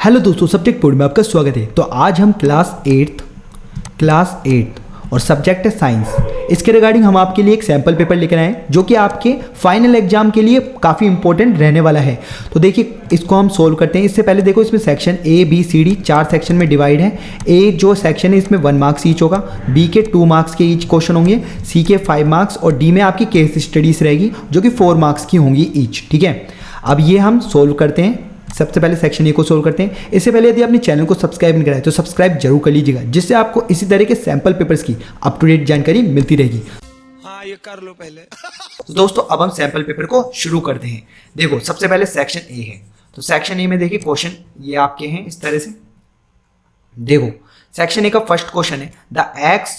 Hello दोस्तों, subject board में आपका स्वागत है। तो आज हम क्लास 8 और सब्जेक्ट है साइंस। इसके रिगार्डिंग हम आपके लिए एक सैम्पल पेपर लेकर आए हैं जो कि आपके फाइनल एग्जाम के लिए काफ़ी इंपॉर्टेंट रहने वाला है। तो देखिए इसको हम सोल्व करते हैं। इससे पहले देखो इसमें section A B C D 4 section में डिवाइड है। ए जो सेक्शन है इसमें 1 मार्क्स ईच होगा, बी के 2 मार्क्स के ईच क्वेश्चन होंगे, सी के 5 मार्क्स और डी में आपकी केस स्टडीज रहेगी जो कि 4 मार्क्स की होंगी ईच। ठीक है, अब ये हम सोल्व करते हैं। सबसे पहले सेक्शन ए को सोल्व करते हैं। इससे पहले यदि आपने चैनल को सब्सक्राइब नहीं करा है तो सब्सक्राइब जरूर कर लीजिएगा, जिससे आपको इसी तरह के सैंपल पेपर्स की अप टू डेट जानकारी मिलती रहेगी। हाँ, ये कर लो पहले। तो दोस्तों अब हम सैंपल पेपर को शुरू करते हैं। देखो सबसे पहले सेक्शन ए है, तो सेक्शन ए में देखिए क्वेश्चन ये आपके हैं इस तरह से। देखो सेक्शन ए का फर्स्ट क्वेश्चन है the x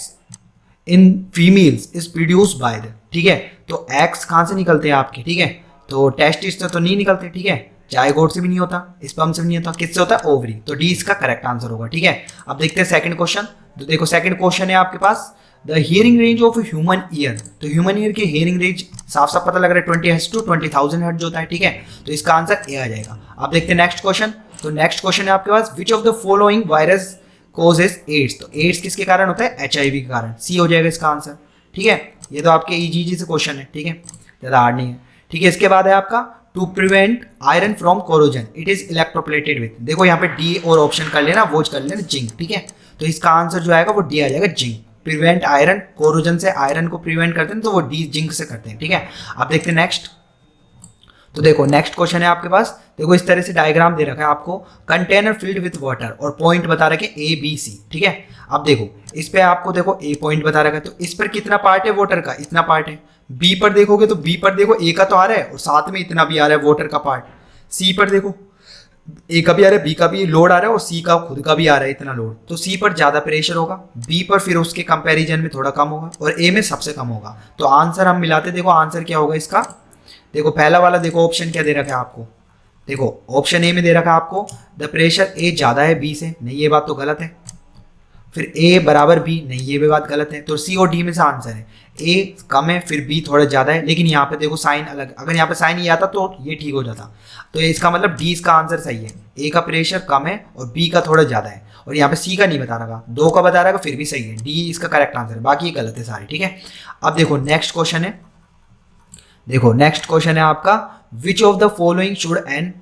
in females is produced by the. ठीक है, तो एक्स कहाँ से निकलते हैं आपके? ठीक है, तो टेस्टिस से तो नहीं निकलते। ठीक है, जायगोट से भी नहीं होता, स्पर्म से भी नहीं होता, किससे होता है? ओवरी। तो डी इसका करेक्ट आंसर होगा। ठीक है, अब देखते हैं सेकंड क्वेश्चन। तो देखो सेकंड क्वेश्चन है आपके पास the hearing range of human ear. तो ह्यूमन ईयर की हियरिंग रेंज साफ साफ पता लग रहा है 20 to 20,000 हर्ट्ज होता है। ठीक है, तो इसका आंसर ए आ जाएगा। अब देखते हैं नेक्स्ट क्वेश्चन। तो नेक्स्ट क्वेश्चन है आपके पास which of the following virus causes AIDS. तो एड्स किसके कारण होता है? HIV के कारण। सी हो जाएगा इसका आंसर। ठीक है, ये तो आपके इजी से क्वेश्चन है। ठीक है, ज़्यादा हार्ड नहीं है। ठीक है, इसके बाद है आपका to prevent iron from corrosion it is electroplated with. देखो यहाँ पे डी और ऑप्शन कर लेना, वो कर लेना जिंक। ठीक है, तो इसका आंसर जो आएगा वो डी आ जाएगा, जिंक। प्रिवेंट आयरन, कोरोजन से आयरन को प्रिवेंट करते हैं तो वो डी जिंक से करते हैं। ठीक है, अब देखते हैं नेक्स्ट। तो देखो नेक्स्ट क्वेश्चन है आपके पास। देखो इस तरह से डायग्राम दे रखा है आपको, कंटेनर फिल्ड विथ वाटर और पॉइंट बता रखे ए बी सी। ठीक है, अब देखो इस पे आपको देखो ए पॉइंट बता रखा है, तो इस पर कितना पार्ट है वाटर का? इतना पार्ट है। बी पर देखोगे तो बी पर देखो ए का तो आ रहा है और साथ में इतना भी आ रहा है वाटर का पार्ट। सी पर देखो ए का भी आ रहा है, बी का भी लोड आ रहा है और सी का खुद का भी आ रहा है इतना लोड। तो सी पर ज़्यादा प्रेशर होगा, बी पर फिर उसके कंपैरिजन में थोड़ा कम होगा और ए में सबसे कम होगा। तो आंसर हम मिलाते, देखो आंसर क्या होगा इसका। देखो पहला वाला देखो ऑप्शन क्या दे रखा है आपको। देखो ऑप्शन ए में दे रखा है आपको द प्रेशर ए ज़्यादा है बी से, नहीं ये बात तो गलत है। फिर ए बराबर बी, नहीं ये भी बात गलत है। तो सी और डी में से आंसर है। ए कम है फिर बी थोड़ा ज़्यादा है, लेकिन यहाँ पे देखो साइन अलग, अगर यहाँ पे साइन ही आता तो ये ठीक हो जाता। तो इसका मतलब डी इसका आंसर सही है। ए का प्रेशर कम है और बी का थोड़ा ज़्यादा है, और यहाँ पे सी का नहीं बता रहा, 2 का बता रहा फिर भी सही है। डी इसका करेक्ट आंसर है, बाकी गलत है सारे। ठीक है, अब देखो नेक्स्ट क्वेश्चन है। देखो नेक्स्ट क्वेश्चन है आपका which of the following should an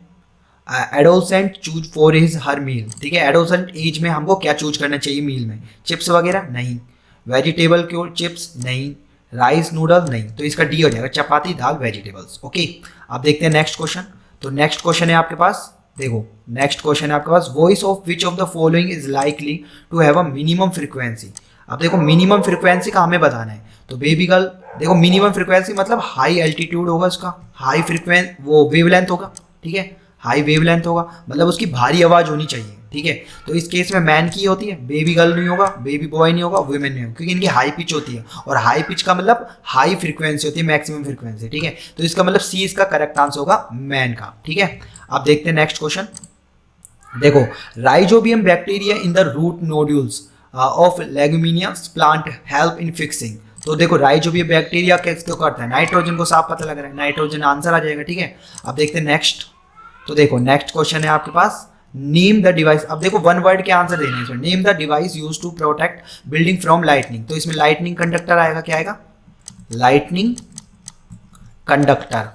adolescent choose for his her meal. ठीक है, एडोलसेंट एज में हमको क्या चूज करना चाहिए मील में? चिप्स वगैरह? नहीं। Vegetable cure chips? नहीं। Rice noodle? नहीं। तो इसका डी हो जाएगा, चपाती दाल वेजिटेबल्स। ओके, अब देखते हैं नेक्स्ट क्वेश्चन। तो नेक्स्ट क्वेश्चन है आपके पास, देखो नेक्स्ट क्वेश्चन है आपके पास voice of which of the following is likely to have a minimum frequency. अब देखो मिनिमम फ्रीक्वेंसी का हमें बताना है। तो बेबी गर्ल देखो मिनिमम फ्रीक्वेंसी मतलब हाई एल्टीट्यूड होगा उसका, हाई फ्रीक्वेंस वो वेवलेंथ होगा। ठीक है, हाई वेवलेंथ होगा मतलब उसकी भारी आवाज़ होनी चाहिए। ठीक है, तो इस केस में मैन की होती है, बेबी गर्ल नहीं होगा, बेबी बॉय नहीं होगा, वुमेन नहीं होगा, क्योंकि इनकी हाई पिच होती है और हाई पिच का मतलब हाई फ्रीक्वेंसी होती है, मैक्सिमम फ्रीक्वेंसी। ठीक है, तो इसका मतलब सी इसका करेक्ट आंसर होगा मैन का। ठीक है, अब देखते हैं नेक्स्ट क्वेश्चन। देखो rhizobium bacteria in the root nodules of leguminous plant help in fixing. तो देखो राइजोबियम बैक्टीरिया कैसे करता है? नाइट्रोजन को साफ पता लग रहा है, नाइट्रोजन आंसर आ जाएगा। ठीक है, अब देखते हैं नेक्स्ट। तो देखो नेक्स्ट क्वेश्चन है आपके पास नेम द डिवाइस। अब देखो 1 वर्ड के आंसर देने हैं इसमें। Name the device use to protect building from lightning. तो इसमें लाइटनिंग कंडक्टर आएगा, क्या आएगा? Lightning conductor.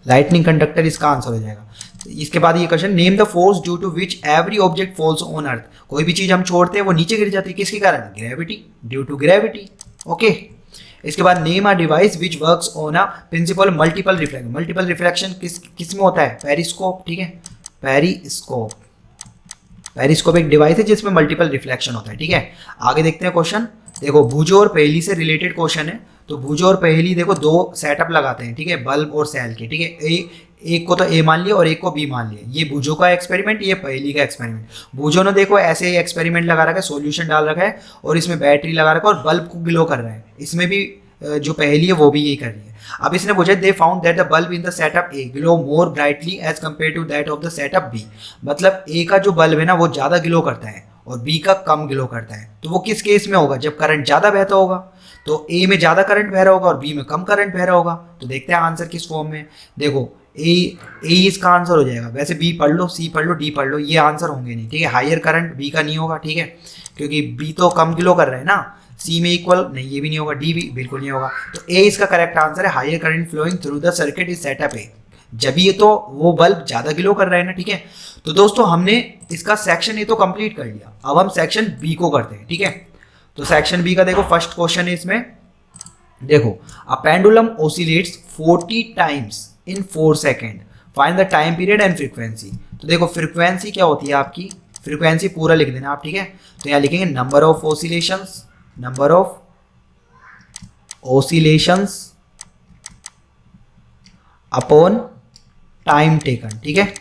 लाइटनिंग कंडक्टर इसका आंसर हो जाएगा। इसके बाद ये question name the force due to which every object falls on earth. कोई भी चीज हम छोड़ते हैं वो नीचे गिर जाती है, किसके कारण? Gravity, due to gravity. Okay, इसके बाद name a device which works on a principle multiple reflection. Multiple reflection किस में होता है? पेरिस्कोप। ठीक है, पेरिस्कोप। पेरिस्कोप एक डिवाइस है जिसमें मल्टीपल रिफ्लेक्शन होता है। ठीक है, आगे देखते हैं क्वेश्चन। देखो भुजो और पहेली से रिलेटेड क्वेश्चन है। तो भुजो और पहेली देखो 2 सेटअप लगाते हैं। ठीक है, बल्ब और सेल के। ठीक है, एक को तो ए मान लिया और एक को बी मान लिया। ये भुजो का एक्सपेरिमेंट, ये पहेली का एक्सपेरिमेंट। भुजो ने देखो ऐसे एक्सपेरिमेंट लगा रखा है, सॉल्यूशन डाल रखा है और इसमें बैटरी लगा रखा है और बल्ब को ग्लो कर रहा है। इसमें भी जो पहेली है वो भी यही कर रही है। अब इसने पूछा they found that the bulb in the setup A glow more brightly as compared to that of the setup B. मतलब ए का जो बल्ब है ना वो ज़्यादा ग्लो करता है और बी का कम ग्लो करता है। तो वो किस केस में होगा? जब करंट ज़्यादा बहता होगा। तो ए में ज़्यादा करंट बह रहा होगा और बी में कम करंट बह रहा होगा। तो देखते हैं आंसर किस फॉर्म में। देखो ए इसका आंसर हो जाएगा। वैसे बी पढ़ लो, सी पढ़ लो, डी पढ़ लो, ये आंसर होंगे नहीं, ठीक है। हायर करंट बी का नहीं होगा, ठीक है, क्योंकि बी तो कम किलो कर रहे हैं ना। सी में इक्वल नहीं, ये भी नहीं होगा, डी भी बिल्कुल नहीं होगा। तो ए इसका करेक्ट आंसर है। Higher current flowing through the circuit is set up a. जब ये तो वो बल्ब ज्यादा किलो कर रहा है ना, ठीक है। तो दोस्तों हमने इसका सेक्शन ए तो कंप्लीट कर लिया, अब हम सेक्शन बी को करते हैं, ठीक है। तो सेक्शन बी का देखो फर्स्ट क्वेश्चन है इसमें, देखो a pendulum oscillates 40 times in 4 second, find the time period and frequency. तो देखो फ्रीक्वेंसी क्या होती है आपकी, फ्रीक्वेंसी पूरा लिख देना आप, ठीक है। तो यहाँ लिखेंगे number of oscillations, number of oscillations upon time taken, ठीक है।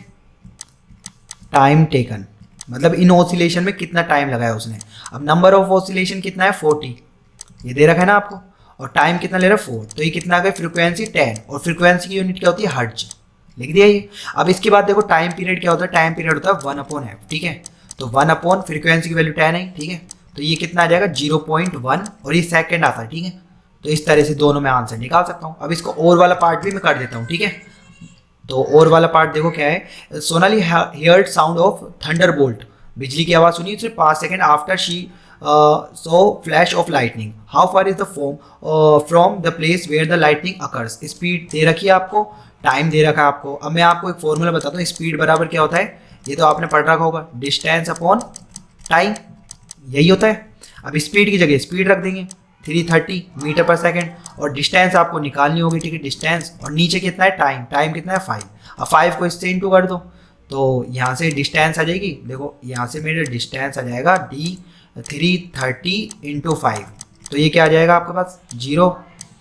टाइम टेकन मतलब इन ऑसिलेशन में कितना टाइम लगाया उसने। अब नंबर ऑफ ऑसिलेशन कितना है 40, ये दे रखा है ना आपको, और टाइम कितना ले रहा है 4, तो ये कितना आ गया फ्रीक्वेंसी 10, और फ्रीक्वेंसी की यूनिट क्या होती है हर्ट्ज, लिख दिया ये। अब इसके बाद देखो टाइम पीरियड क्या होता है, टाइम पीरियड होता है 1/f, ठीक है। तो 1/ फ्रीक्वेंसी की वैल्यू 10 है, ठीक है। तो ये कितना आ जाएगा 0.1, और ये सेकेंड आता है, ठीक है। तो इस तरह से दोनों में आंसर निकाल सकता हूँ। अब इसको और वाला पार्ट भी मैं कर देता हूँ, ठीक है। तो और वाला पार्ट देखो क्या है, Sonali heard sound of thunderbolt, बिजली की आवाज सुनी उसने 5 second after she saw flash of lightning, how far is the form from the place where the lightning occurs. Speed दे रखी है आपको, टाइम दे रखा है आपको। अब मैं आपको एक फॉर्मूला बताता हूँ, स्पीड बराबर क्या होता है, ये तो आपने पढ़ रखा होगा, डिस्टेंस अपॉन टाइम, यही होता है। अब स्पीड की जगह स्पीड रख देंगे 330 मीटर पर सेकेंड, और डिस्टेंस आपको निकालनी होगी, ठीक है, डिस्टेंस, और नीचे कितना है टाइम, टाइम कितना है 5। अब 5 को इससे इंटू कर दो, तो यहाँ से डिस्टेंस आ जाएगी, देखो यहाँ से मेरे डिस्टेंस आ जाएगा d 330 इंटू 5, तो ये क्या आ जाएगा आपके पास 0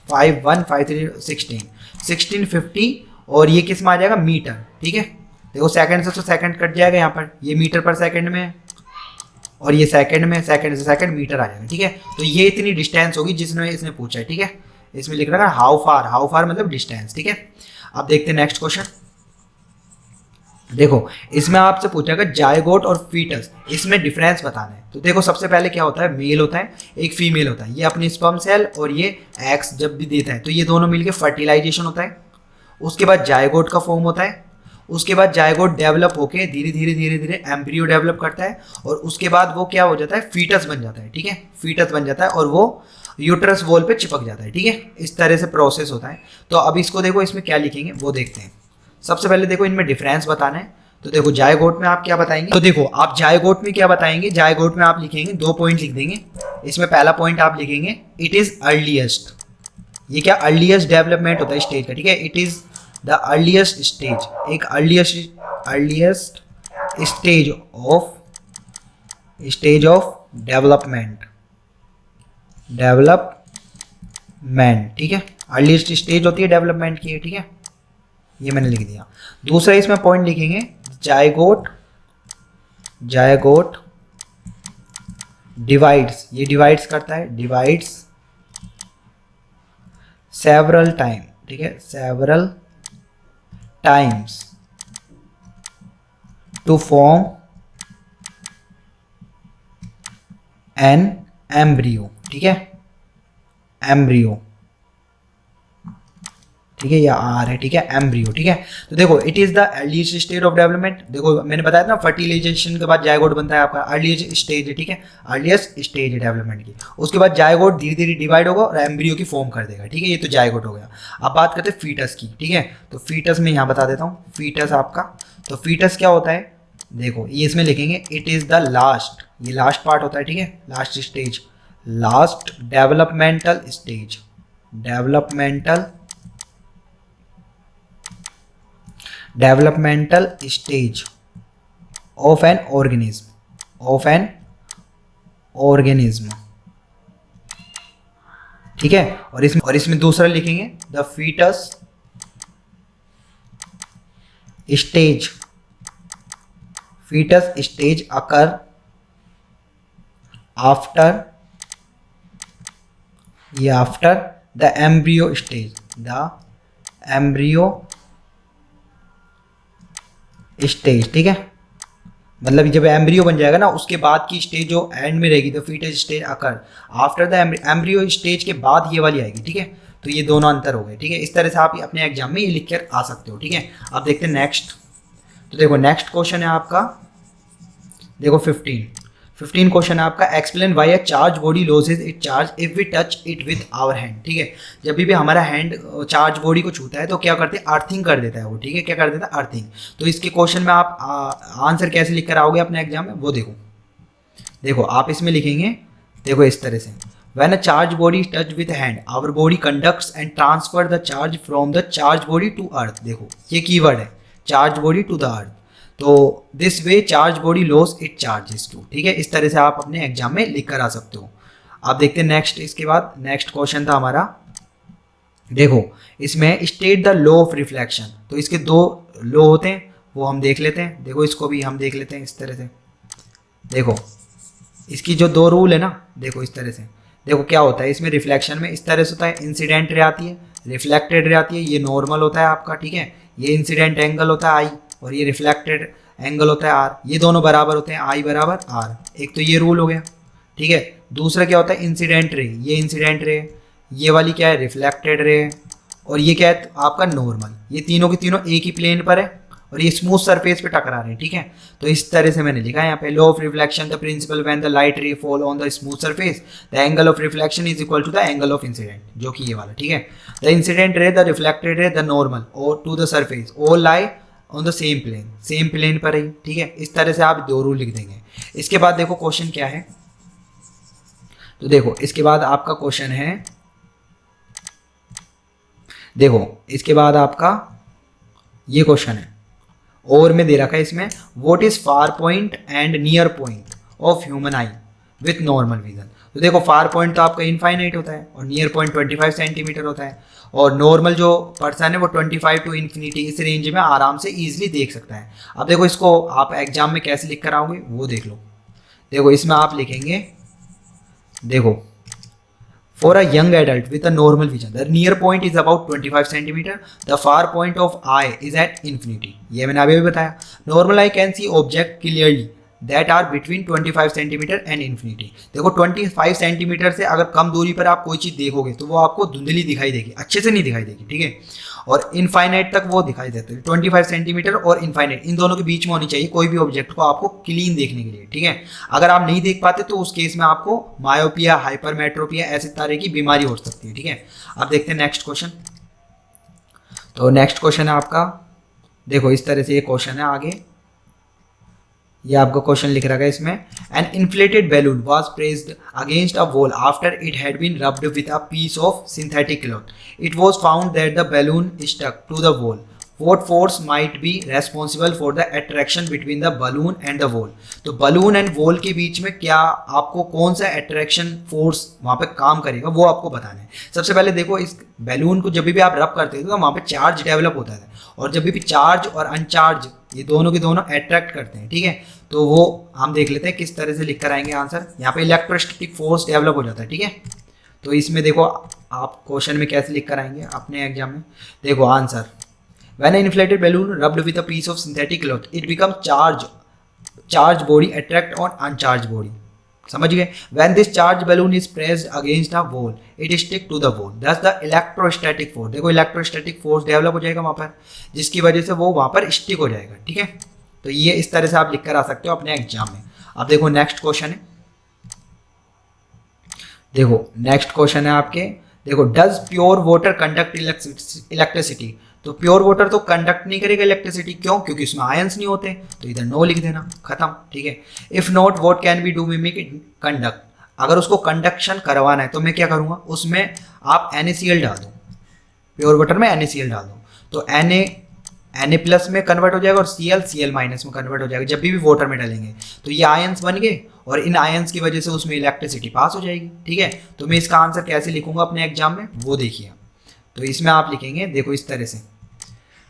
5 1 5 3 16 1650, और ये किस में आ जाएगा मीटर, ठीक है। देखो सेकंड से तो सेकंड कट जाएगा यहाँ पर, ये मीटर पर सेकंड में है, और ये सेकंड में, सेकंड से सेकंड मीटर आ जाएगा, ठीक है। तो ये इतनी डिस्टेंस होगी जिसने इसने पूछा है, ठीक है। इसमें लिख रखा है हाउ फार मतलब डिस्टेंस, ठीक है। अब देखते हैं नेक्स्ट क्वेश्चन। देखो इसमें आपसे पूछेगा जायगोट और फीटस, इसमें डिफरेंस बताना है। तो देखो सबसे पहले क्या होता है, मेल होता है, एक फीमेल होता है, ये अपनी स्पर्म सेल और ये एग्स जब भी देता है तो ये दोनों मिलके फर्टिलाइजेशन होता है। उसके बाद जायगोट का फॉर्म होता है, उसके बाद जायगोट डेवलप होके धीरे धीरे एम्ब्रियो डेवलप करता है, और उसके बाद वो क्या हो जाता है फीटस बन जाता है, ठीक है। फीटस बन जाता है और वो यूट्रस वॉल पे चिपक जाता है, ठीक है। इस तरह से प्रोसेस होता है। तो अब इसको देखो इसमें क्या लिखेंगे वो देखते हैं। सबसे पहले देखो इनमें डिफरेंस बताना है। तो देखो जायगोट में आप क्या बताएंगे, तो देखो आप जायगोट में क्या बताएंगे, जायगोट में आप लिखेंगे 2 पॉइंट लिख देंगे। इसमें पहला पॉइंट आप लिखेंगे इट इज अर्लीस्ट, ये क्या अर्लीस्ट डेवलपमेंट होता है स्टेज का, ठीक है। It is the earliest stage, एक अर्लीस्ट स्टेज ऑफ डेवलपमेंट, ठीक है। अर्लीस्ट स्टेज होती है डेवलपमेंट की, ठीक है, ये मैंने लिख दिया। दूसरा इसमें पॉइंट लिखेंगे जायगोट डिवाइड्स, ये डिवाइड्स करता है, डिवाइड्स सेवरल टाइम, ठीक है, several times to form an embryo, ठीक है, एम्ब्रियो, ठीक है, या आर है, ठीक है, एम्ब्रियो, ठीक है। तो देखो it is the earliest stage of development, देखो मैंने बताया था ना फर्टिलाइजेशन के बाद जायगोट बनता है आपका, अर्लीस्ट स्टेज है, ठीक है, अर्लीस्ट स्टेज है डेवलपमेंट की। उसके बाद जायगोट धीरे धीरे डिवाइड होगा और एम्ब्रियो की फॉर्म कर देगा, ठीक है, ये तो जायगोट हो गया। अब बात करते हैं फीटस की, ठीक है। तो फीटस में यहाँ बता देता हूँ, फीटस आपका, तो फीटस क्या होता है, देखो ये इसमें लिखेंगे इट इज द लास्ट, ये लास्ट पार्ट होता है, ठीक है, last stage, last developmental stage, developmental stage of an organism, ठीक है। और इसमें दूसरा लिखेंगे the foetus stage occur after the embryo stage, stage, ठीक है। मतलब जब एम्ब्रियो बन जाएगा ना उसके बाद की स्टेज जो एंड में रहेगी, तो foetus stage occur after the embryo stage के बाद ये वाली आएगी, ठीक है। तो ये दोनों अंतर हो गए, ठीक है। इस तरह से आप अपने एग्जाम में ये लिख कर आ सकते हो, ठीक है। अब देखते हैं नेक्स्ट। तो देखो नेक्स्ट क्वेश्चन है आपका, देखो 15 क्वेश्चन है आपका, explain why a charge body loses it charge if we touch it with our hand, ठीक है। जब भी हमारा हैंड चार्ज बॉडी को छूता है तो क्या करते हैं, अर्थिंग कर देता है वो, ठीक है। क्या कर देता है, अर्थिंग। तो इसके क्वेश्चन में आप आंसर कैसे लिख कर आओगे अपने एग्जाम में, वो देखो आप इसमें लिखेंगे, देखो इस तरह से, when a charge body is touched with hand our body conducts and transfer the charge from the charge body to earth। देखो ये कीवर्ड है, charge body to the earth। तो this way charge body loss it charges to, ठीक है। इस तरह से आप अपने एग्जाम में लिख कर आ सकते हो। आप देखते हैं नेक्स्ट। इसके बाद नेक्स्ट क्वेश्चन था हमारा, देखो इसमें state the law of reflection. तो इसके दो लॉ होते हैं, वो हम देख लेते हैं। देखो इसको भी हम देख लेते हैं इस तरह से। देखो इसकी जो दो रूल है ना, देखो इस तरह से, देखो क्या होता है इसमें रिफ्लेक्शन में, इस तरह से होता है, इंसिडेंट रे आती है, रिफ्लेक्टेड रे आती है, ये नॉर्मल होता है आपका, ठीक है। ये इंसिडेंट एंगल होता है आई और ये रिफ्लेक्टेड एंगल होता है आर, ये दोनों बराबर होते हैं, आई बराबर आर। एक तो ये रूल हो गया, ठीक है। दूसरा क्या होता है, इंसिडेंट रे, ये इंसिडेंट रे, ये वाली क्या है, रिफ्लेक्टेड रे, और ये क्या है आपका नॉर्मल। ये तीनों के तीनों एक ही प्लेन पर है और ये स्मूथ सरफेस पे टकरा रहे हैं, ठीक है। तो इस तरह से मैंने लिखा है यहाँ पे, law of reflection the principle when the light ray fall on the smooth surface the angle of reflection is equal to the angle of incident, जो कि ये वाला, ठीक है। The incident ray, the reflected ray, the normal और to the surface all lie on the same plane पर ही, ठीक है। इस तरह से आप दो रूल लिख देंगे। इसके बाद देखो क्वेश्चन क्या है, तो देखो इसके बाद आपका क्वेश्चन है, देखो इसके बाद आपका ये क्वेश्चन है और में दे रखा है इसमें, what is far point and near point of human I with normal vision. तो देखो फार पॉइंट तो आपका इनफाइनाइट होता है और नियर पॉइंट 25 सेंटीमीटर होता है, और नॉर्मल जो पर्सन है वो 25 टू इन्फिनिटी, इस रेंज में आराम से ईजिली देख सकता है। अब देखो इसको आप एग्जाम में कैसे लिख कर आओगे वो देख लो। देखो इसमें आप लिखेंगे, देखो for a young adult with a normal vision the near point is about 25 centimeter, the far point of eye is at infinity। ये मैंने अभी बताया। normal eye can see object clearly that are between 25 centimetre and infinity. देखो 25 centimetre से अगर कम दूरी पर आप कोई चीज़ देखोगे तो वो आपको धुंधली दिखाई देगी, अच्छे से नहीं दिखाई देगी, ठीक है। और इनफाइनाइट तक वो दिखाई देते हैं। 25 सेंटीमीटर और इनफाइनाइट इन दोनों के बीच में होनी चाहिए कोई भी ऑब्जेक्ट को आपको क्लीन देखने के लिए, ठीक है। अगर आप नहीं देख पाते तो उस केस में आपको मायोपिया, हाइपरमेट्रोपिया ऐसे तरह की बीमारी हो सकती है, ठीक है। अब देखते हैं नेक्स्ट क्वेश्चन। तो नेक्स्ट क्वेश्चन है आपका, देखो इस तरह से ये क्वेश्चन है आगे, ये आपका क्वेश्चन लिख रखा है इसमें, an inflated balloon was pressed against a wall after it had been rubbed with a piece of synthetic cloth. It was found that the balloon stuck to the wall. What force might be responsible for the attraction between the balloon and the wall। तो balloon and wall के बीच में क्या आपको कौन सा attraction force वहाँ पे काम करेगा वो आपको बताना है। सबसे पहले देखो इस बैलून को जब भी आप रब करते हो तो वहाँ पे चार्ज डेवलप होता है, और जब भी चार्ज और अनचार्ज ये दोनों के दोनों अट्रैक्ट करते हैं, ठीक है। तो वो हम देख लेते हैं किस तरह से लिख कर आएंगे आंसर। यहाँ पे इलेक्ट्रोस्टैटिक फोर्स डेवलप हो जाता है, ठीक है। तो इसमें देखो आप क्वेश्चन में कैसे लिख कर आएंगे अपने एग्जाम में, देखो answer, when an inflated balloon rubbed with a piece of synthetic cloth it becomes charged body attract on uncharged body। समझ गए। when this charged balloon is pressed against a wall it stick to the wall thus the electrostatic force। देखो electrostatic force develop हो जाएगा वहाँ पर, जिसकी वजह से वो वहाँ पर स्टिक हो जाएगा, ठीक है। तो ये इस तरह से आप लिख कर आ सकते हो अपने एग्जाम में। अब देखो नेक्स्ट क्वेश्चन है, देखो नेक्स्ट क्वेश्चन है आपके, देखो does pure water conduct electricity. तो प्योर वाटर तो कंडक्ट नहीं करेगा इलेक्ट्रिसिटी, क्यों, क्योंकि उसमें आयंस नहीं होते। तो इधर नो लिख देना, खत्म, ठीक है। If not what can be do mimic it conduct. अगर उसको कंडक्शन करवाना है तो मैं क्या करूँगा, उसमें आप NaCl डाल दो, प्योर वाटर में NaCl डाल दो, तो Na प्लस में कन्वर्ट हो जाएगा और Cl माइनस में कन्वर्ट हो जाएगा जब भी वाटर में डालेंगे। तो ये आयंस बन गए और इन आयंस की वजह से उसमें इलेक्ट्रिसिटी पास हो जाएगी, ठीक है। तो मैं इसका आंसर कैसे लिखूंगा अपने एग्जाम में वो देखिए। तो इसमें आप लिखेंगे, देखो इस तरह से,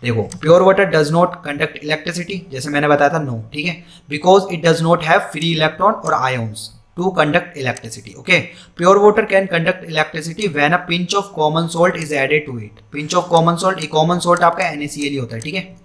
देखो pure water does not conduct electricity, जैसे मैंने बताया था नो, ठीक है, because it does not have free electron और ions to conduct electricity. Okay, pure water can conduct electricity when a pinch of common salt is added to it. Pinch of common salt, एक common salt आपका NaCl ही होता है, ठीक है।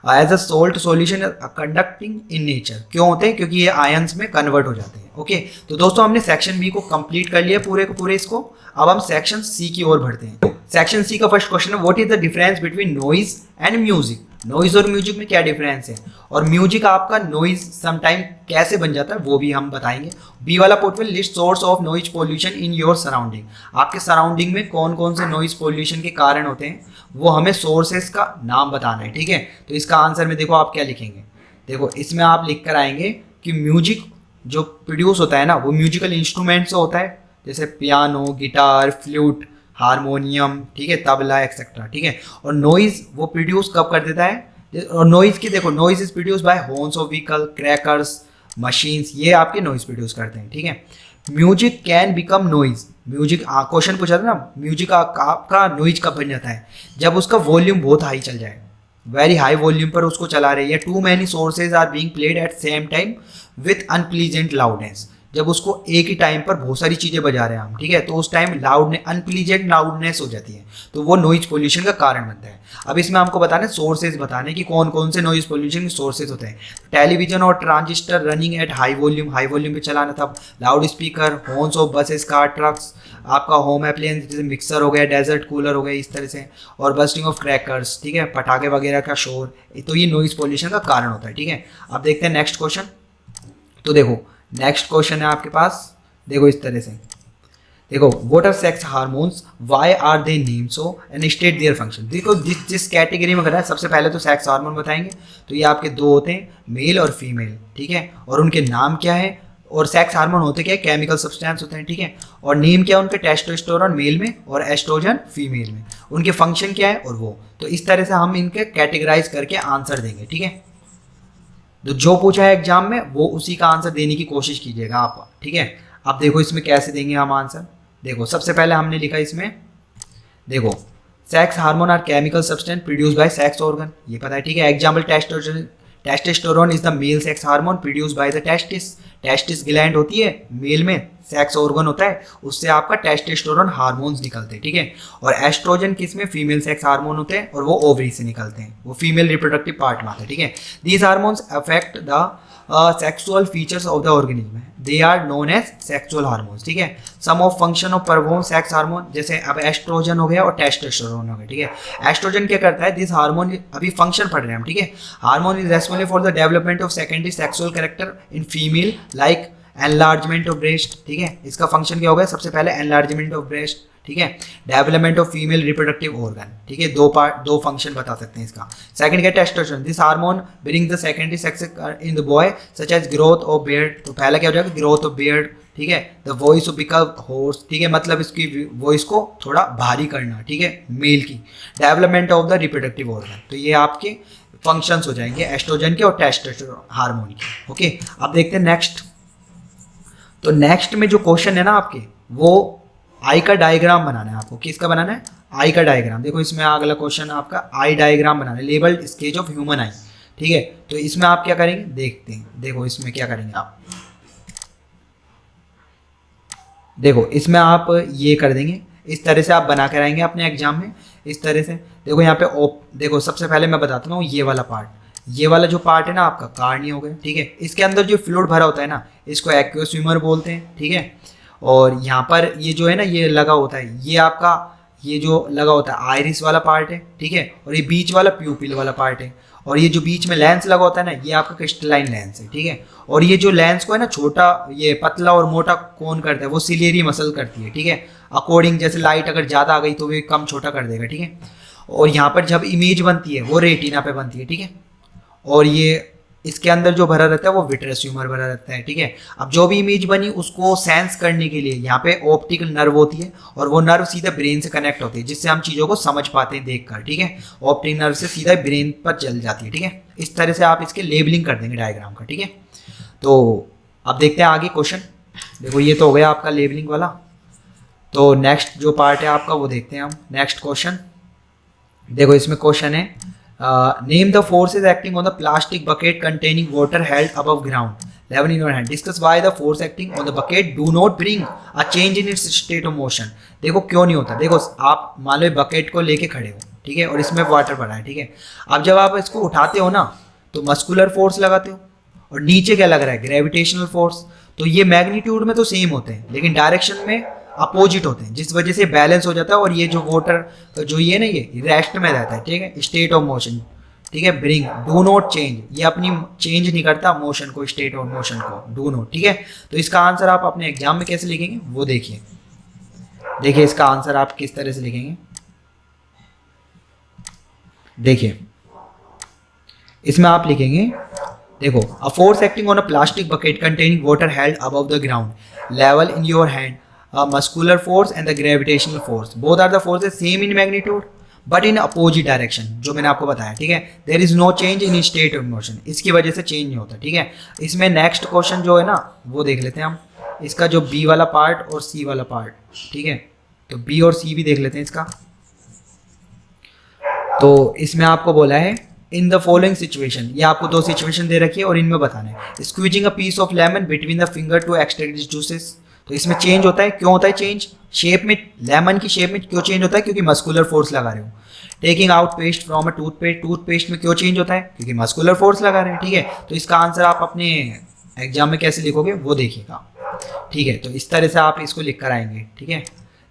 As a salt solution conducting in nature. क्यों होते हैं? क्योंकि ये आयंस में कन्वर्ट हो जाते हैं। ओके, तो दोस्तों हमने सेक्शन बी को कंप्लीट कर लिया पूरे को पूरे इसको। अब हम सेक्शन सी की ओर बढ़ते हैं। सेक्शन सी का फर्स्ट क्वेश्चन है, what is the difference between noise and music. Noise और म्यूजिक में क्या डिफरेंस है, और म्यूजिक आपका नॉइज समटाइम कैसे बन जाता है वो भी हम बताएंगे। बी वाला पोर्ट में list source of noise pollution in your surrounding. आपके सराउंडिंग में कौन कौन से नॉइज पोल्यूशन के कारण होते हैं वो हमें सोर्सेस का नाम बताना है। ठीक है, तो इसका आंसर में देखो आप क्या लिखेंगे। देखो इसमें आप लिख कर आएंगे कि म्यूजिक जो प्रोड्यूस होता है ना वो म्यूजिकल इंस्ट्रूमेंट से होता है, जैसे पियानो, गिटार, फ्लूट, हारमोनियम, ठीक है, तबला एक्सेट्रा। ठीक है, और नॉइज वो प्रोड्यूस कब कर देता है, और नॉइज की देखो, noise is produce by horns of vehicle, crackers, machines, ये आपके नॉइज प्रोड्यूस करते हैं। ठीक है, music can become noise. Music question पूछा था ना, म्यूजिक आपका नॉइज कब बन जाता है, जब उसका वॉल्यूम बहुत हाई चल जाए, वेरी हाई वॉल्यूम पर उसको चला रहे हैं, too many sources are being played at same time with unpleasant loudness. जब उसको एक ही टाइम पर बहुत सारी चीज़ें बजा रहे हैं हम, ठीक है, तो उस टाइम लाउडनेस, अनप्लीजेंट लाउडनेस हो जाती है, तो वो नॉइज पोल्यूशन का कारण बनता है। अब इसमें हमको बताना है सोर्सेज, बताने कि कौन कौन से नॉइज पोल्यूशन के सोर्सेज होते हैं। टेलीविजन और transistor running at high volume पे चलाना, तब loud speaker, horns of buses, car, trucks, आपका होम अप्लायंस जैसे मिक्सर हो गया, डेजर्ट कूलर हो गया, इस तरह से, और बस्टिंग ऑफ क्रैकर्स, ठीक है, पटाखे वगैरह का शोर, तो ये नॉइज पोल्यूशन का कारण होता है। ठीक है, अब देखते हैं नेक्स्ट क्वेश्चन। तो देखो नेक्स्ट क्वेश्चन है आपके पास, देखो इस तरह से, देखो what are sex hormones, why are they name so and state their function. देखो जिस कैटेगरी में अगर है, सबसे पहले तो सेक्स हार्मोन बताएंगे, तो ये आपके दो होते हैं, मेल और फीमेल। ठीक है, और उनके नाम क्या है, और सेक्स हार्मोन होते क्या है, केमिकल सब्सटेंस होते हैं। ठीक है, और नेम क्या है उनके, टेस्टोस्टेरोन मेल में और एस्ट्रोजन फीमेल में, उनके फंक्शन क्या है और वो, तो इस तरह से हम इनके कैटेगराइज करके आंसर देंगे। ठीक है, तो जो पूछा है एग्जाम में वो उसी का आंसर देने की कोशिश कीजिएगा आप। ठीक है, अब देखो इसमें कैसे देंगे हम आंसर। देखो सबसे पहले हमने लिखा इसमें, देखो sex hormone are chemical substance produce by sex organ, ये पता है। ठीक है, example testosterone is the male sex hormone produce by the testis gland होती है मेल में, सेक्स ऑर्गन होता है, उससे आपका टेस्टोस्टेरोन हार्मोन्स निकलते हैं। ठीक है, और एस्ट्रोजन किस में, फीमेल सेक्स हार्मोन होते हैं, और वो ओवरी से निकलते हैं, वो फीमेल रिप्रोडक्टिव पार्ट में आते हैं। ठीक है, these hormones affect the sexual features of the organism, they are known as sexual hormones. ठीक है, some of function of perform sex hormone, जैसे अब एस्ट्रोजन हो गया और टेस्टोस्टेरोन हो गया। ठीक है, एस्ट्रोजन क्या करता है, दिस हार्मोन, अभी फंक्शन पढ़ रहे हैं हम। ठीक है, hormone is responsible for the development of secondary sexual character in female like enlargement of breast. ठीक है, इसका फंक्शन क्या होगा, सबसे पहले एनलार्जमेंट ऑफ ब्रेस्ट। ठीक है, development of female reproductive organ. ठीक है, दो फंक्शन बता सकते हैं इसका। सेकंड क्या, testosterone, this hormone bring the secondary sex in the boy such as growth of beard, तो पहला क्या हो जाएगा, ग्रोथ ऑफ बियर्ड। ठीक है, the voice of become hoarse, ठीक है, मतलब इसकी वॉइस को थोड़ा भारी करना। ठीक है, मेल की। Development of the reproductive organ, तो ये आपके फंक्शंस हो जाएंगे एस्ट्रोजन के और टेस्टोस्टेरोन हार्मोन के। ओके, अब देखते हैं नेक्स्ट। तो नेक्स्ट में जो क्वेश्चन है ना आपके, वो आई का डायग्राम बनाना है आपको। किसका बनाना है, आई का डायग्राम। देखो इसमें अगला क्वेश्चन आपका आई डायग्राम बनाना है, लेबल्ड स्केच ऑफ ह्यूमन आई। ठीक है, तो इसमें आप क्या करेंगे, देखते हैं। देखो इसमें क्या करेंगे आप, देखो इसमें आप ये कर देंगे, इस तरह से आप बना कर आएंगे अपने एग्जाम में, इस तरह से। देखो यहाँ पे देखो सबसे पहले मैं बताता हूँ, ये वाला पार्ट, ये वाला जो पार्ट है ना आपका, कार्नी हो गया। ठीक है, इसके अंदर जो फ्लूइड भरा होता है ना, इसको एक्वियस स्विमर बोलते हैं। ठीक है, और यहाँ पर ये जो है ना, ये लगा होता है, ये आपका ये जो लगा होता है आइरिस वाला पार्ट है। ठीक है, और ये बीच वाला प्यूपिल वाला पार्ट है, और ये जो बीच में लेंस लगा होता है ना, ये आपका क्रिस्टलाइन लेंस है। ठीक है, और ये जो लेंस को है ना छोटा, ये पतला और मोटा कौन करता है, वो सिलियरी मसल करती है। ठीक है, अकॉर्डिंग जैसे लाइट अगर ज़्यादा आ गई तो वो कम छोटा कर देगा। ठीक है, और यहाँ पर जब इमेज बनती है वो रेटिना पे बनती है। ठीक है, और ये इसके अंदर जो भरा रहता है वो विट्रस ट्यूमर भरा रहता है। ठीक है, अब जो भी इमेज बनी उसको सेंस करने के लिए यहाँ पे ऑप्टिक नर्व होती है, और वो नर्व सीधा ब्रेन से कनेक्ट होती है, जिससे हम चीज़ों को समझ पाते हैं देखकर। ठीक है, ऑप्टिक नर्व से सीधा ब्रेन पर चल जाती है। ठीक है, इस तरह से आप इसके लेबलिंग कर देंगे डायग्राम का। ठीक है, तो अब देखते हैं आगे क्वेश्चन। देखो ये तो हो गया आपका लेबलिंग वाला, तो नेक्स्ट जो पार्ट है आपका वो देखते हैं हम। नेक्स्ट क्वेश्चन, देखो इसमें क्वेश्चन है, name the forces acting on the plastic bucket containing water held above ground, 11 in your hand. Discuss why the force acting on the bucket do not bring a change in its state of motion. देखो क्यों नहीं होता, देखो आप मान लो bucket को लेके खड़े हो, ठीक है, और इसमें वाटर भरा है, ठीक है। अब जब आप इसको उठाते हो ना तो मस्कुलर फोर्स लगाते हो, और नीचे क्या लग रहा है, ग्रेविटेशनल फोर्स। तो ये मैग्नीट्यूड में तो सेम होते हैं लेकिन डायरेक्शन में अपोजिट होते हैं, जिस वजह से बैलेंस हो जाता है। और ये जो वाटर जो ये ना ये रेस्ट में रहता है, ठीक है, स्टेट ऑफ मोशन, ठीक है। ब्रिंग, डू नॉट चेंज, ये अपनी चेंज नहीं करता मोशन को, स्टेट ऑफ मोशन को, डू नॉट, ठीक है। तो इसका आंसर आप अपने एग्जाम में कैसे लिखेंगे वो देखिए। देखिए इसका आंसर आप किस तरह से लिखेंगे, देखिए इसमें आप लिखेंगे, देखो, a force acting on a plastic bucket containing water held above the ground level in your hand, muscular force and the gravitational force, both are the forces same in magnitude but in opposite direction, जो मैंने आपको बताया, ठीक है। There is no change in state of motion, इसकी वजह से change नहीं होता, ठीक है। इसमें नेक्स्ट क्वेश्चन जो है ना वो देख लेते हैं हम, इसका जो बी वाला पार्ट और सी वाला पार्ट, ठीक है। तो बी और सी भी देख लेते हैं इसका। तो इसमें आपको बोला है इन द फॉलोइंग सिचुएशन, ये आपको दो सिचुएशन दे रखी है और इनमें बताना है। Squeezing a piece of lemon between the finger to extract its juices, तो इसमें चेंज होता है, क्यों होता है चेंज, शेप में, लेमन की शेप में क्यों चेंज होता है, क्योंकि मस्कुलर फोर्स लगा रहे हो। Taking out paste from a toothpaste, toothpaste में क्यों चेंज होता है, क्योंकि मस्कुलर फोर्स लगा रहे हैं, ठीक है। तो इसका आंसर आप अपने एग्जाम में कैसे लिखोगे वो देखिएगा, ठीक है। तो इस तरह से आप इसको लिख कर आएंगे, ठीक है।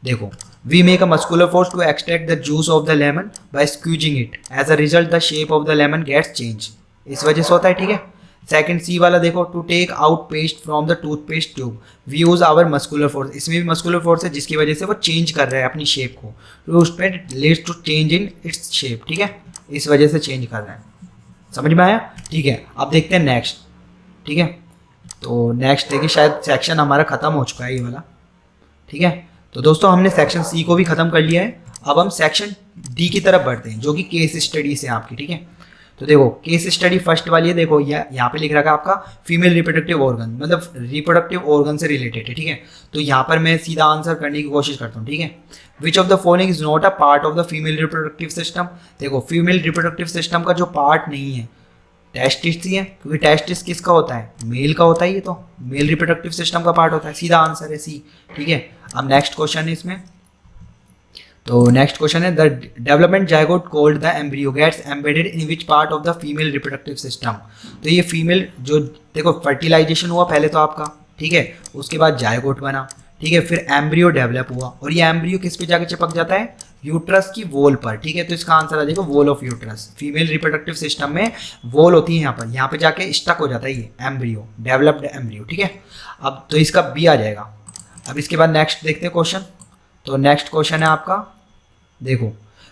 देखो, we make a muscular force to extract the juice of the lemon by squeezing it, as a result the shape of the lemon gets change, इस वजह से होता है, ठीक है। सेकंड सी वाला देखो, to take out paste from the toothpaste tube, we use our muscular force, इसमें भी मस्कुलर फोर्स है जिसकी वजह से वो चेंज कर रहा है अपनी शेप को, तो उस पर leads to change in its shape, ठीक है, इस वजह से चेंज कर रहा है। समझ में आया, ठीक है। अब देखते हैं नेक्स्ट, ठीक है। तो नेक्स्ट देखिए, शायद सेक्शन हमारा खत्म हो चुका है ये वाला, ठीक है। तो दोस्तों हमने सेक्शन सी को भी खत्म कर लिया है, अब हम सेक्शन डी की तरफ बढ़ते हैं जो कि केस स्टडी से आपकी, ठीक है। तो देखो केस स्टडी फर्स्ट वाली है, देखो यहाँ पे लिख रखा है आपका फीमेल रिप्रोडक्टिव ऑर्गन, मतलब रिप्रोडक्टिव ऑर्गन से रिलेटेड है, ठीक है। तो यहाँ पर मैं सीधा आंसर करने की कोशिश करता हूँ, ठीक है। विच of the following is not a part of the female reproductive system, देखो फीमेल रिप्रोडक्टिव सिस्टम का जो पार्ट नहीं है टेस्टिस ही है, क्योंकि टेस्टिस किसका होता है, मेल का होता है, ये तो मेल रिप्रोडक्टिव सिस्टम का पार्ट होता है, सीधा आंसर है सी, ठीक है। अब नेक्स्ट क्वेश्चन है इसमें, तो नेक्स्ट क्वेश्चन है the development zygote called the embryo gets embedded in which part of the female reproductive system, तो ये फीमेल जो, देखो फर्टिलाइजेशन हुआ पहले तो आपका, ठीक है, उसके बाद जायगोट बना, ठीक है, फिर एम्ब्रियो डेवलप हुआ, और ये एम्ब्रियो किस पे जाके चिपक जाता है, यूट्रस की वॉल पर, ठीक है। तो इसका आंसर आ जाएगा wall of uterus, female reproductive system में वॉल होती है यहाँ पे जाके स्टक हो जाता है ये एम्ब्रियो, डेवलप्ड एम्ब्रियो, ठीक है। अब तो इसका बी आ जाएगा। अब इसके बाद नेक्स्ट देखते हैं क्वेश्चन, तो नेक्स्ट क्वेश्चन है आपका, देखो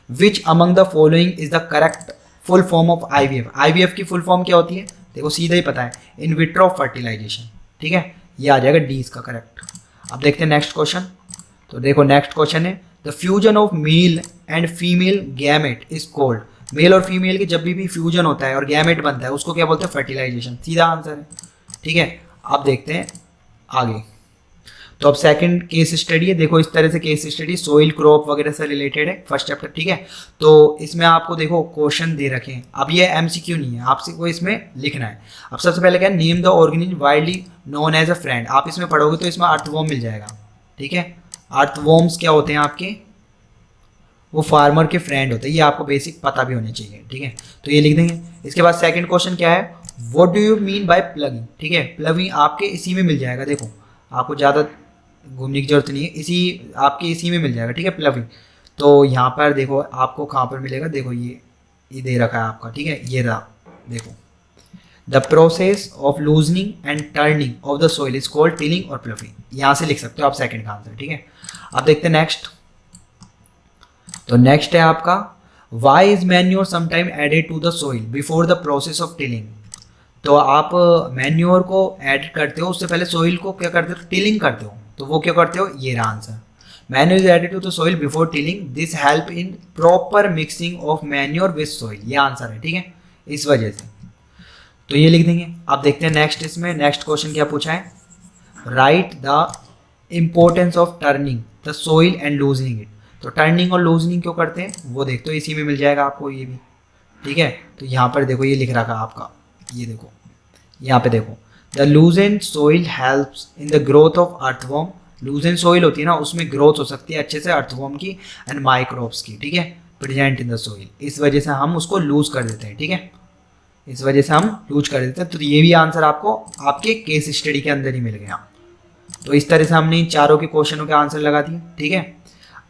which among the following is the correct full form of IVF, IVF की फुल फॉर्म क्या होती है, देखो सीधा ही पता है, इन विट्रो फर्टिलाइजेशन, ठीक है, ये आ जाएगा डी इसका करेक्ट। अब देखते हैं नेक्स्ट क्वेश्चन, तो देखो नेक्स्ट क्वेश्चन है the fusion of male and female gamete is called, male और फीमेल के जब भी फ्यूजन होता है और गैमेट बनता है उसको क्या बोलते हैं, फर्टिलाइजेशन, सीधा आंसर है, ठीक है। अब देखते हैं आगे, तो अब सेकंड केस स्टडी है, देखो इस तरह से केस स्टडी सोइल क्रॉप वगैरह से रिलेटेड है फर्स्ट चैप्टर, ठीक है। तो इसमें आपको देखो क्वेश्चन दे रखे हैं, अब ये एमसीक्यू नहीं है, आपसे को इसमें लिखना है। अब सबसे पहले क्या है, name the organism widely known as a friend, आप इसमें पढ़ोगे तो इसमें अर्थवॉर्म मिल जाएगा, ठीक है। अर्थवॉर्म्स क्या होते हैं आपके, वो फार्मर के फ्रेंड होते हैं, ये आपको बेसिक पता भी होने चाहिए, ठीक है। तो ये लिख देंगे। इसके बाद सेकंड क्वेश्चन क्या है, what do you mean by plugging, ठीक है, प्लगिंग आपके इसी में मिल जाएगा, देखो आपको ज़्यादा घूमने की जरूरत नहीं है, इसी आपके इसी में मिल जाएगा, ठीक है, प्लगिंग। तो यहाँ पर देखो आपको कहाँ पर मिलेगा, देखो ये दे रखा है आपका, ठीक है, ये रहा, देखो the process of loosening and turning of the soil is called tilling और प्लफिंग, यहाँ से लिख सकते हो आप सेकंड का आंसर, ठीक है। अब देखते हैं नेक्स्ट, तो नेक्स्ट है आपका why is manure sometime added to the soil before the process of tilling, तो आप मैन्योर को ऐड करते हो उससे पहले सोइल को क्या करते हो, टिलिंग करते हो, तो वो क्या करते हो, ये रहा answer, manure is added to the soil before tilling, this help in proper mixing of manure with soil, ये आंसर है, ठीक है, इस वजह से, तो ये लिख देंगे। अब देखते हैं नेक्स्ट, इसमें नेक्स्ट क्वेश्चन क्या पूछा है, right the importance of turning the soil and loosening it, तो टर्निंग और लूजनिंग क्यों करते हैं वो देखते हो, इसी में मिल जाएगा आपको ये भी, ठीक है। तो यहाँ पर देखो ये लिख रखा आपका, ये देखो यहाँ पे देखो the loosened soil helps in the growth of earthworm, loosened soil होती है ना उसमें ग्रोथ हो सकती है अच्छे से अर्थवॉर्म की एंड माइक्रोब्स की, ठीक है। प्रेजेंट इन द सोइल, इस वजह से हम उसको लूज कर देते हैं, ठीक है, इस वजह से हम लूज कर देते हैं। तो ये भी आंसर आपको आपके केस स्टडी के अंदर ही मिल गया। तो इस तरह से हमने इन चारों के क्वेश्चनों के आंसर लगा दिए, ठीक है।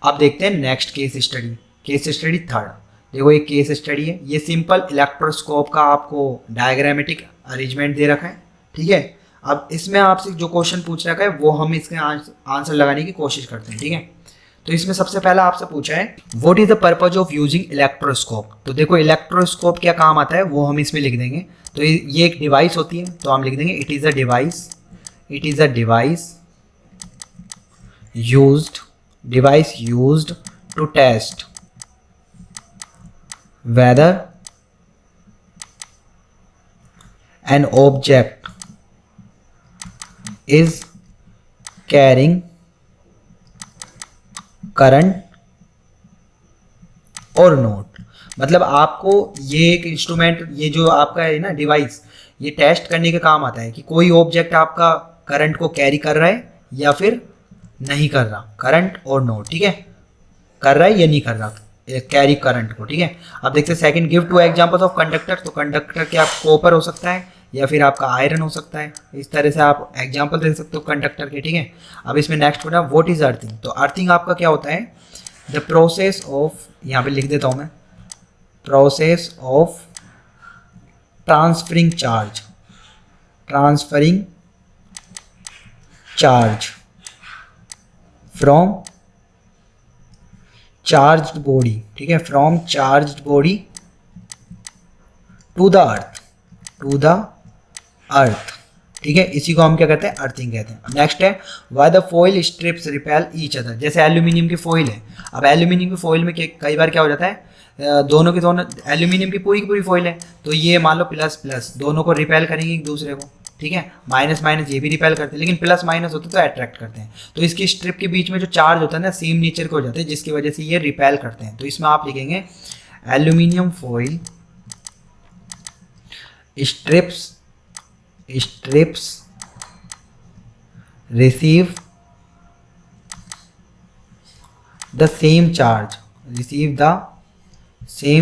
अब देखते हैं next case study, case study third. देखो ये केस स्टडी है, ये सिंपल इलेक्ट्रोस्कोप का आपको डायग्रामेटिक अरेंजमेंट दे रखा है, ठीक है। अब इसमें आपसे जो क्वेश्चन पूछ रखा है वो हम इसके आंसर लगाने की कोशिश करते हैं, ठीक है। तो इसमें सबसे पहला आपसे पूछा है what is the purpose of using electroscope. तो देखो इलेक्ट्रोस्कोप क्या काम आता है वो हम इसमें लिख देंगे। तो ये एक डिवाइस होती है, तो हम लिख देंगे it is a device used to test whether an object is carrying current or not। मतलब आपको ये एक इंस्ट्रूमेंट, ये जो आपका है ना डिवाइस, ये टेस्ट करने के काम आता है कि कोई ऑब्जेक्ट आपका करंट को कैरी कर रहा है या फिर नहीं कर रहा, करंट और नोट, ठीक है, कर रहा है या नहीं कर रहा कैरी करंट को, ठीक है। अब देखते हैं second, give to examples of conductor. तो कंडक्टर क्या कॉपर हो सकता है या फिर आपका आयरन हो सकता है, इस तरह से आप एग्जांपल दे सकते हो कंडक्टर के, ठीक है। अब इसमें नेक्स्ट होना व्हाट इज अर्थिंग। तो अर्थिंग आपका क्या होता है, द प्रोसेस ऑफ, यहाँ पे लिख देता हूँ मैं, process of transferring charge from charged body, ठीक है, from charged body to the earth, ठीक है। इसी को हम क्या कहते हैं, अर्थिंग कहते हैं। नेक्स्ट है why the foil strips repel each other. जैसे एल्यूमिनियम की फॉइल है, अब एल्यूमिनियम की फॉइल में कई बार क्या हो जाता है, दोनों एल्यूमिनियम की पूरी फॉइल है, तो ये मान लो प्लस प्लस दोनों को रिपेल करेंगे एक दूसरे को, ठीक है। माइनस माइनस ये भी रिपेल करते हैं, लेकिन प्लस माइनस होते तो अट्रैक्ट करते हैं। तो इसकी स्ट्रिप के बीच में जो चार्ज होता है ना, सेम नेचर के हो जाते हैं, जिसकी वजह से ये रिपेल करते हैं। तो इसमें आप लिखेंगे aluminium foil strips receive the same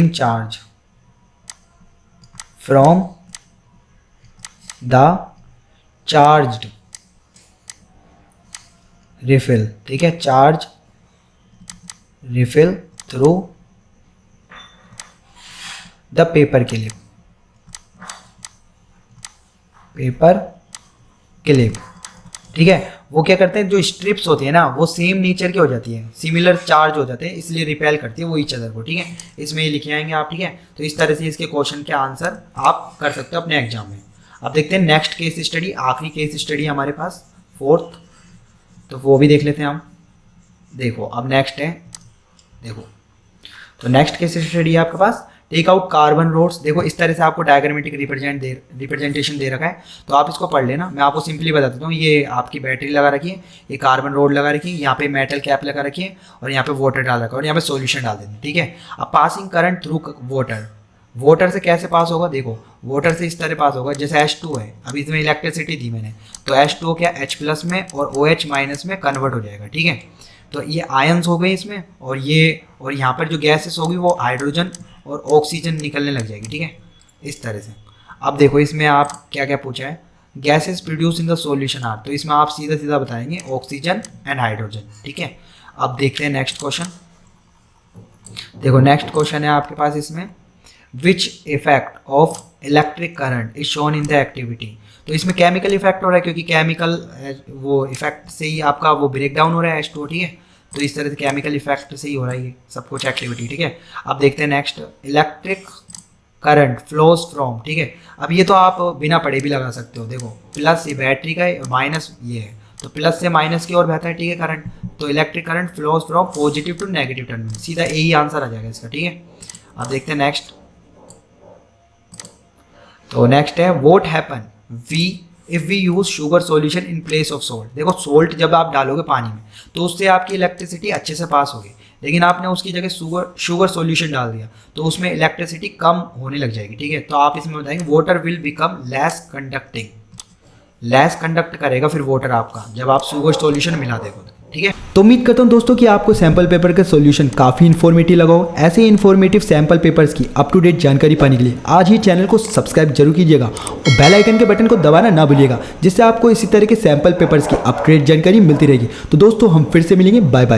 charge from the charged refill, ठीक है, charge refill through the paper clip, ठीक है। वो क्या करते हैं, जो स्ट्रिप्स होती है ना वो सेम नेचर की हो जाती है, सिमिलर चार्ज हो जाते हैं, इसलिए रिपेल करती है वो ईच अदर को, ठीक है। इसमें ये लिखे आएंगे आप, ठीक है। तो इस तरह से इसके क्वेश्चन के आंसर आप कर सकते हो अपने एग्जाम में। अब देखते हैं नेक्स्ट केस स्टडी, आखिरी केस स्टडी हमारे पास फोर्थ, तो वो भी देख लेते हैं हम। देखो अब नेक्स्ट है, देखो तो नेक्स्ट केस स्टडी है आपके पास टेक आउट कार्बन रोड्स। देखो इस तरह से आपको डायग्रामेटिक रिप्रेजेंटेशन दे रखा है, तो आप इसको पढ़ लेना। मैं आपको सिंपली बता देता हूँ, ये आपकी बैटरी लगा रखी है, ये कार्बन रोड लगा रखी है, यहाँ पे मेटल कैप लगा रखी है और यहाँ पे वाटर डाल रखा है और यहाँ पे सॉल्यूशन डाल देते हैं, ठीक है। अब पासिंग करंट थ्रू वाटर से कैसे पास होगा, देखो वाटर से इस तरह पास होगा जैसे H2 है, अभी इसमें इलेक्ट्रिसिटी दी मैंने, तो H2 क्या H+ में और OH- में कन्वर्ट हो जाएगा, ठीक है। तो ये आयंस हो गए इसमें, और यहाँ पर जो गैसेस होगी वो हाइड्रोजन और ऑक्सीजन निकलने लग जाएगी, ठीक है, इस तरह से। अब देखो इसमें आप क्या क्या पूछा है, gases produce in the solution are, तो इसमें आप सीधा सीधा बताएंगे ऑक्सीजन एंड हाइड्रोजन, ठीक है। अब देखते हैं नेक्स्ट क्वेश्चन। देखो नेक्स्ट क्वेश्चन है आपके पास इसमें which effect of electric current is shown in the activity. तो इसमें केमिकल इफेक्ट हो रहा है, क्योंकि केमिकल वो इफेक्ट से ही आपका वो ब्रेक डाउन हो रहा है H2, ठीक है। तो इस तरह से केमिकल इफेक्ट से ही हो रहा है ये सब कुछ एक्टिविटी, ठीक है। अब देखते हैं next, electric current flows from, ठीक है। अब ये तो आप बिना पढ़े भी लगा सकते हो, देखो प्लस ये बैटरी का है और माइनस ये है, तो प्लस से माइनस की ओर बहता है, ठीक है, करंट। तो electric current flows from positive to negative terminal, सीधा यही आंसर आ जाएगा इसका, ठीक है। अब देखते हैं नेक्स्ट, तो नेक्स्ट है what happen if we use sugar solution in place of salt. देखो सोल्ट जब आप डालोगे पानी में तो उससे आपकी इलेक्ट्रिसिटी अच्छे से पास होगी, लेकिन आपने उसकी जगह शुगर सॉल्यूशन डाल दिया तो उसमें इलेक्ट्रिसिटी कम होने लग जाएगी, ठीक है। तो आप इसमें बताएंगे water will become less conduct करेगा फिर वाटर आपका, जब आप शुगर सॉल्यूशन मिला देगा। ठीक है। तो उम्मीद करता हूँ दोस्तों कि आपको सैम्पल पेपर का सॉल्यूशन काफ़ी इन्फॉर्मेटिव लगा हो। ऐसे ही इन्फॉर्मेटिव सैम्पल पेपर्स की अप टू डेट जानकारी पाने के लिए आज ही चैनल को सब्सक्राइब जरूर कीजिएगा और बेल आइकन के बटन को दबाना ना भूलिएगा, जिससे आपको इसी तरह के सैम्पल पेपर्स की अप टू डेट जानकारी मिलती रहेगी। तो दोस्तों हम फिर से मिलेंगे, बाय बाय।